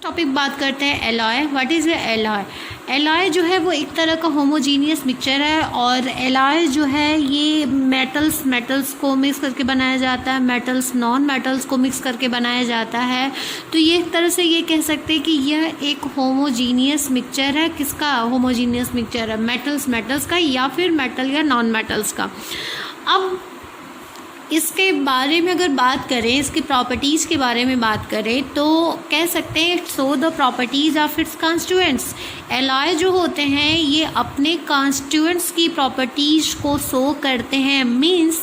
Topic बात करते हैं alloy. What is a alloy? Alloy जो है वो एक तरह का होमोजीनियस मिक्सचर है, और एलॉय जो है ये मेटल्स को मिक्स करके बनाया जाता है, मेटल्स नॉन मेटल्स को मिक्स करके बनाया जाता है। तो ये एक तरह से ये कह सकते हैं कि यह एक होमोजीनियस मिक्सचर है। किसका होमोजीनियस मिक्सचर है? मेटल्स का, या फिर मेटल या नॉन मेटल्स का। अब इसके बारे में अगर बात करें, इसकी प्रॉपर्टीज़ के बारे में बात करें, तो कह सकते हैं show the properties of its constituents. Alloy जो होते हैं ये अपने कॉन्स्टिट्यूएंट्स की प्रॉपर्टीज़ को शो करते हैं। मीन्स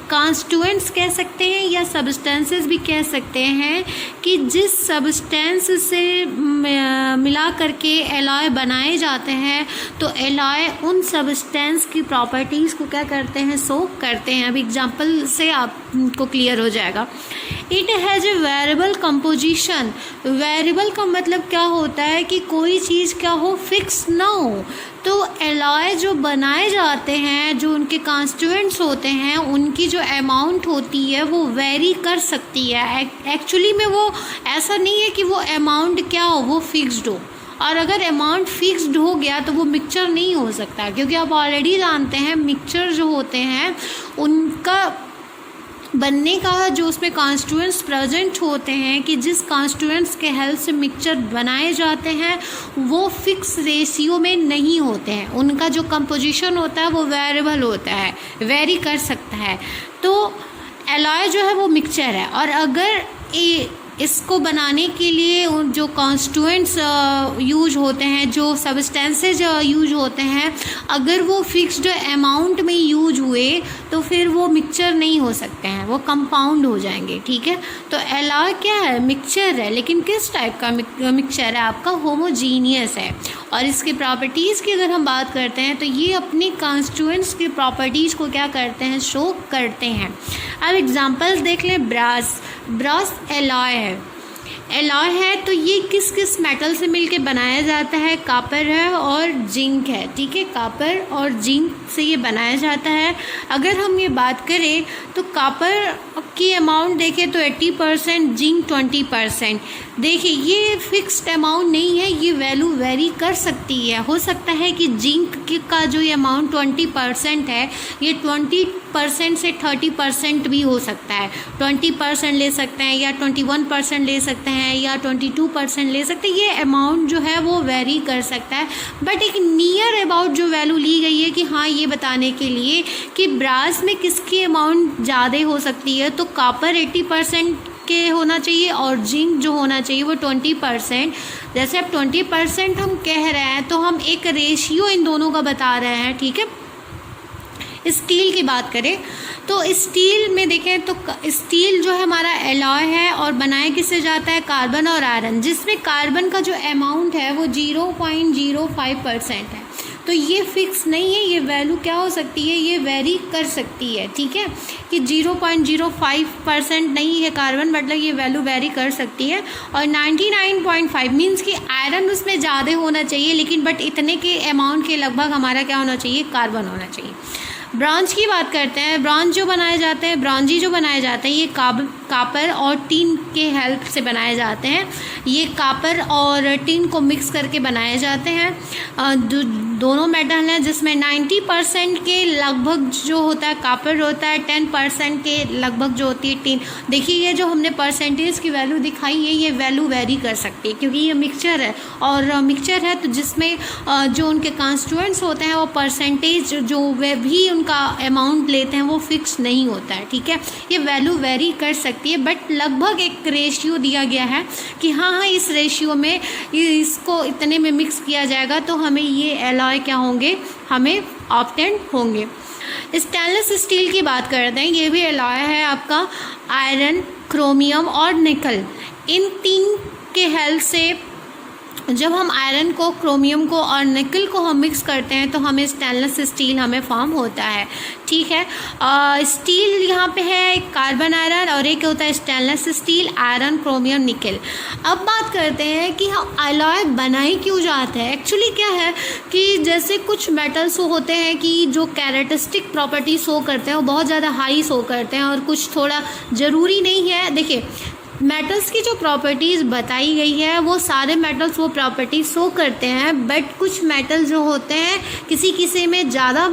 कॉन्स्टिट्यूएंट्स कह सकते हैं या सब्सटेंसेस भी कह सकते हैं कि जिस सब्सटेंस से मिला करके एलॉय बनाए जाते हैं, तो एलॉय उन सब्सटेंस की प्रॉपर्टीज़ को क्या करते हैं? शो करते हैं। अब एग्जांपल से आपको क्लियर हो जाएगा। It has a variable composition. Variable का मतलब क्या होता है कि कोई चीज़ क्या हो, फिक्स ना हो। तो एलॉय जो बनाए जाते हैं, जो उनके कॉन्स्टिट्यूएंट्स होते हैं, उनकी जो अमाउंट होती है वो वेरी कर सकती है। एक्चुअली में वो ऐसा नहीं है कि वो अमाउंट क्या हो, वो फिक्स्ड हो। और अगर अमाउंट फिक्स्ड हो गया तो वो मिक्सचर नहीं हो सकता, क्योंकि आप ऑलरेडी जानते हैं मिक्सचर जो होते हैं उनका बनने का जो उसमें कॉन्स्टिट्यूएंट्स प्रेजेंट होते हैं, कि जिस कॉन्स्टिट्यूएंट्स के हेल्प से मिक्सचर बनाए जाते हैं वो फिक्स रेशियो में नहीं होते हैं। उनका जो कंपोजिशन होता है वो वेरिएबल होता है, वेरी कर सकता है। तो एलॉय जो है वो मिक्सचर है, और अगर इसको बनाने के लिए जो कॉन्स्टिट्यूएंट्स यूज होते हैं, जो सब्सटेंसेज यूज होते हैं, अगर वो फिक्स्ड अमाउंट में यूज हुए तो फिर वो मिक्सचर नहीं हो सकते हैं, वो कंपाउंड हो जाएंगे। ठीक है, तो एलॉय क्या है? मिक्सचर है, लेकिन किस टाइप का मिक्सचर है? आपका होमोजीनियस है। और इसकी प्रॉपर्टीज़ की अगर हम बात करते हैं तो ये अपनी कॉन्स्टिट्यूएंट्स की प्रॉपर्टीज़ को क्या करते हैं? शो करते हैं। अब एग्जांपल्स देख लें। ब्रास एलॉय है। एलॉय है तो ये किस किस मेटल से मिलके बनाया जाता है? कापर है और जिंक है। ठीक है, कापर और जिंक से ये बनाया जाता है। अगर हम ये बात करें तो कापर की अमाउंट देखें तो 80%, जिंक 20%। देखिए ये फिक्स्ड अमाउंट नहीं है, ये वैल्यू वेरी कर सकती है। हो सकता है कि जिंक का जो ये अमाउंट 20% है, ये 20% से 30% भी हो सकता है। 20% ले सकते हैं, या 21% ले सकते हैं, या 22% ले सकते हैं। ये अमाउंट जो है वो वेरी कर सकता है, बट एक नियर अबाउट जो वैल्यू ली गई है कि हाँ, ये बताने के लिए कि ब्रास में किसकी अमाउंट ज़्यादा हो सकती है, तो कापर 80% के होना चाहिए, और जिंक जो होना चाहिए वो 20%। जैसे अब 20% हम कह रहे हैं तो हम एक रेशियो इन दोनों का बता रहे हैं। ठीक है, स्टील की बात करें तो स्टील में देखें तो स्टील जो है हमारा एलॉय है, और बनाया किससे जाता है? कार्बन और आयरन, जिसमें कार्बन का जो अमाउंट है वो 0.05% है। तो ये फिक्स नहीं है, ये वैल्यू क्या हो सकती है? ये वेरी कर सकती है। ठीक है, कि 0.05% नहीं है कार्बन, मतलब ये वैल्यू वेरी कर सकती है। और 99.5 मीन्स कि आयरन उसमें ज़्यादा होना चाहिए, लेकिन बट इतने के अमाउंट के लगभग हमारा क्या होना चाहिए? कार्बन होना चाहिए। ब्रॉन्ज की बात करते हैं। ब्रॉन्ज जो बनाए जाते हैं, ब्रॉन्जी जो बनाए जाते हैं, ये कापर और टिन के हेल्प से बनाए जाते हैं। ये कापर और टिन को मिक्स करके बनाए जाते हैं। दोनों मेटल हैं, जिसमें 90% के लगभग जो होता है कापर होता है, 10% के लगभग जो होती है टिन। देखिए ये जो हमने परसेंटेज की वैल्यू दिखाई है, ये वैल्यू वेरी कर सकती है, क्योंकि ये मिक्सचर है। और मिक्सचर है तो जिसमें जो उनके कॉन्स्टिट्यूएंट्स होते हैं वो परसेंटेज जो वे भी उनका अमाउंट लेते हैं वो फिक्स नहीं होता है। ठीक है, ये वैल्यू वेरी कर सकती है, बट लगभग एक रेशियो दिया गया है कि हाँ, इस रेशियो में इसको इतने में मिक्स किया जाएगा तो हमें ये एलॉय क्या होंगे? हमें ऑब्टेन होंगे। स्टेनलेस स्टील की बात करते हैं। ये भी एलॉय है आपका। आयरन, क्रोमियम और निकल, इन तीन के हेल्प से जब हम आयरन को, क्रोमियम को और निकल को हम मिक्स करते हैं तो हमें स्टेनलेस स्टील हमें फॉर्म होता है। ठीक है, स्टील यहाँ पे है कार्बन आयरन, और एक होता है स्टेनलेस स्टील, आयरन, क्रोमियम, निकल। अब बात करते हैं कि हम एलॉय बनाए क्यों जाते हैं। एक्चुअली क्या है कि जैसे कुछ मेटल्स होते हैं कि जो कैरेक्टरिस्टिक प्रॉपर्टी शो करते हैं वो बहुत ज़्यादा हाई शो करते हैं, और कुछ थोड़ा ज़रूरी नहीं है। देखिए मेटल्स की जो प्रॉपर्टीज़ बताई गई है वो सारे मेटल्स वो प्रॉपर्टीज शो करते हैं, बट कुछ मेटल जो होते हैं किसी किसी में ज़्यादा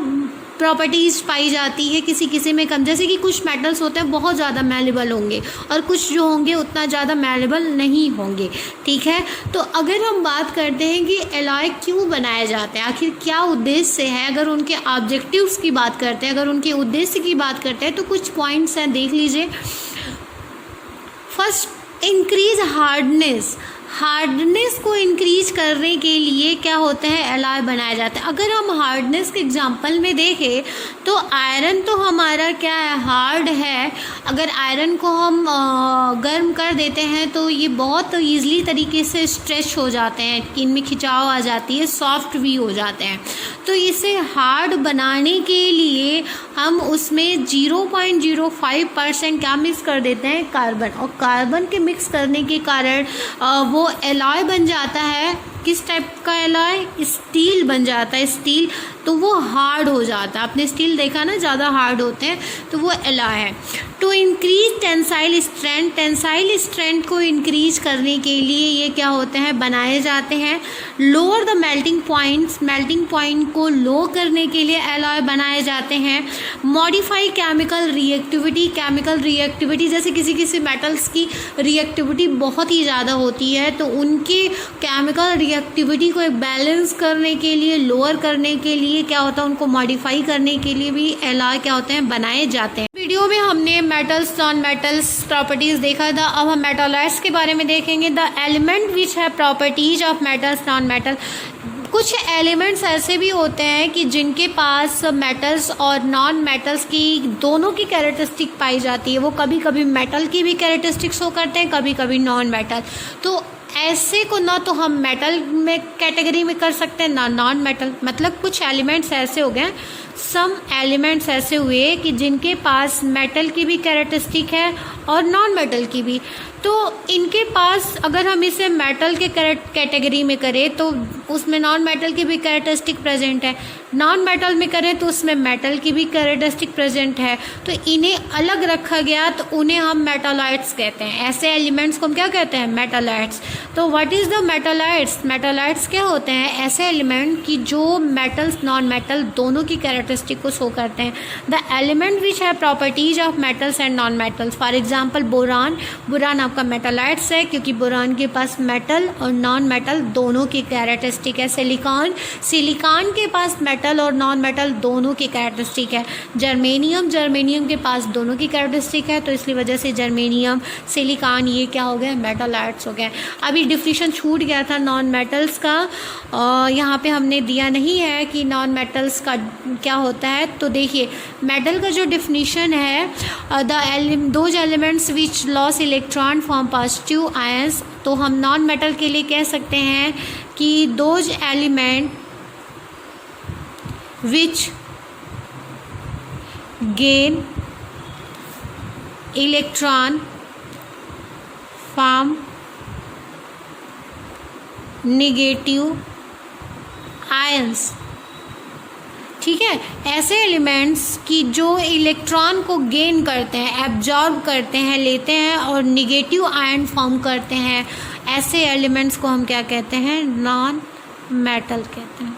प्रॉपर्टीज़ पाई जाती है, किसी किसी में कम। जैसे कि कुछ मेटल्स होते हैं बहुत ज़्यादा मैलेबल होंगे और कुछ जो होंगे उतना ज़्यादा मैलेबल नहीं होंगे, ठीक है। तो अगर हम बात करते हैं कि एलॉय क्यों बनाए जाते हैं, आखिर क्या उद्देश्य है, अगर उनके ऑब्जेक्टिव्स की बात करते हैं, अगर उनके उद्देश्य की बात करते हैं तो कुछ पॉइंट्स हैं, देख लीजिए। फर्स्ट, इंक्रीज हार्डनेस को इंक्रीज करने के लिए क्या होते हैं, एलॉय बनाए जाते हैं। अगर हम हार्डनेस के एग्जांपल में देखें तो आयरन तो हमारा क्या है, हार्ड है। अगर आयरन को हम गर्म कर देते हैं तो ये बहुत ईजिली तरीके से स्ट्रेच हो जाते हैं, इनमें खिंचाव आ जाती है, सॉफ्ट भी हो जाते हैं। तो इसे हार्ड बनाने के लिए हम उसमें 0.05% क्या मिक्स कर देते हैं, कार्बन। और कार्बन के मिक्स करने के कारण वो एलॉय बन जाता है। किस टाइप का एलॉय, स्टील बन जाता है, स्टील। तो वो हार्ड हो जाता है, आपने स्टील देखा ना, ज़्यादा हार्ड होते हैं, तो वो एलॉय है। टू इंक्रीज टेंसाइल स्ट्रेंथ को इंक्रीज करने के लिए ये क्या होते हैं, बनाए जाते हैं। लोअर द मेल्टिंग पॉइंट को लो करने के लिए एलॉय बनाए जाते हैं। मॉडिफाई केमिकल रिएक्टिविटी, जैसे किसी मेटल्स की रिएक्टिविटी बहुत ही ज़्यादा होती है, तो उनके केमिकल रिएक्टिविटी को एक बैलेंस करने के लिए, लोअर करने के लिए क्या होता है, उनको मॉडिफाई करने के लिए भी एलॉय क्या होते हैं, बनाए जाते हैं। वीडियो में हमने मेटल्स, नॉन मेटल्स प्रॉपर्टीज देखा था, अब हम मेटालॉइड्स के बारे में देखेंगे। द एलिमेंट विच है properties of metals, non metal. कुछ एलिमेंट्स ऐसे भी होते हैं कि जिनके पास मेटल्स और नॉन मेटल्स की दोनों की कैरेक्टरिस्टिक पाई जाती है। वो कभी कभी मेटल की भी कैरेक्टरिस्टिक्स शो करते हैं, कभी कभी नॉन मेटल। तो ऐसे को ना तो हम मेटल में कैटेगरी में कर सकते हैं, ना नॉन मेटल। मतलब कुछ एलिमेंट्स ऐसे हो गए, सम एलिमेंट्स ऐसे हुए कि जिनके पास मेटल की भी कैरेक्टरिस्टिक है और नॉन मेटल की भी। तो इनके पास अगर हम इसे मेटल के कैटेगरी में करें तो उसमें नॉन मेटल की भी कैरेक्टरिस्टिक प्रेजेंट है, नॉन मेटल में करें तो उसमें मेटल की भी कैरेक्टरिस्टिक प्रेजेंट है। तो इन्हें अलग रखा गया, तो उन्हें हम मेटालॉइड्स कहते हैं। ऐसे एलिमेंट्स को हम क्या कहते हैं, मेटालॉइड्स। तो what is the metalloids? Metalloids क्या होते हैं, ऐसे एलिमेंट कि जो मेटल्स, नॉन मेटल दोनों की कैरेक्टरिस्टिक को शो करते हैं। द एलिमेंट विच है properties of metals and non metals. For example boron आपका मेटालॉइड्स है, क्योंकि बोरान के पास मेटल और नॉन मेटल दोनों की कैरेक्टरिस्टिक है। सिलिकॉन के पास मेटल और नॉन मेटल दोनों की कैरेक्टरिस्टिक है। जर्मेनियम के पास दोनों की कैरेक्टरिस्टिक है, तो इसलिए वजह से जर्मेनियम, सिलिकॉन ये क्या हो गए, मेटालॉइड्स हो गए। अभी डिफिनीशन छूट गया था नॉन मेटल्स का, यहाँ पे हमने दिया नहीं है कि नॉन मेटल्स का क्या होता है। तो देखिए मेटल का जो डिफिनीशन है, those elements which loss electron form positive ions. तो हम नॉन मेटल के लिए कह सकते हैं कि those element which gain electron form negative ions. ठीक है, ऐसे एलिमेंट्स की जो इलेक्ट्रॉन को गेन करते हैं, एब्जॉर्ब करते हैं, लेते हैं और निगेटिव आयन फॉर्म करते हैं, ऐसे एलिमेंट्स को हम क्या कहते हैं, नॉन मेटल कहते हैं।